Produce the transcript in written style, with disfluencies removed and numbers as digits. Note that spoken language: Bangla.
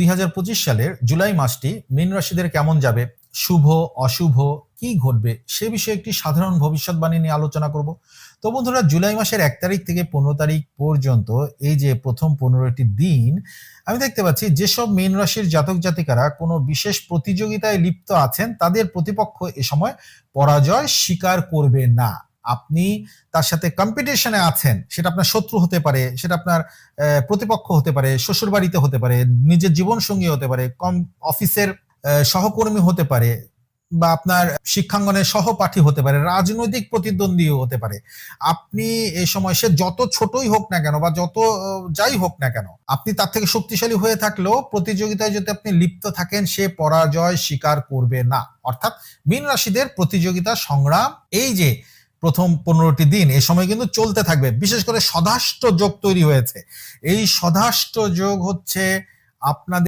2025 সালের জুলাই মাসটি মীন রাশিদের কেমন যাবে, শুভ অশুভ কি ঘটবে সে বিষয়ে একটি সাধারণ ভবিষ্যৎবাণী নিয়ে আলোচনা করব। তো বন্ধুরা, জুলাই মাসের 1 তারিখ থেকে 15 তারিখ পর্যন্ত এই যে প্রথম 15টি দিন আমি দেখতে পাচ্ছি যেসব মীন রাশির জাতক জাতিকারা কোনো বিশেষ প্রতিযোগিতায় লিপ্ত আছেন তাদের প্রতিপক্ষ এ সময় পরাজয় স্বীকার করবে না। আপনি তার সাথে কম্পিটিশনে আছেন, সেটা আপনার শত্রু হতে পারে, সেটা আপনার প্রতিপক্ষ হতে পারে, শ্বশুর বাড়িতে হতে পারে, নিজের জীবন সঙ্গী হতে পারে, অফিসের সহকর্মী হতে পারে, বা আপনার শিক্ষাঙ্গনের সহপাঠী হতে পারে, রাজনৈতিক প্রতিদ্বন্দ্বীও হতে পারে। আপনি এই সময় সে যত ছোটই হোক না কেন বা যত যাই হোক না কেন, আপনি তার থেকে শক্তিশালী হয়ে থাকলেও প্রতিযোগিতায় যদি আপনি লিপ্ত থাকেন সে পরাজয় স্বীকার করবে না। অর্থাৎ মীন রাশিদের প্রতিযোগিতা সংগ্রাম এই যে প্রথম 15টি দিন এ সময় কিন্তু চলতে থাকবে। বিশেষ করে সদাষ্ট যোগ তৈরি হয়েছে। এই সদাষ্ট যোগ হচ্ছে আপনাদের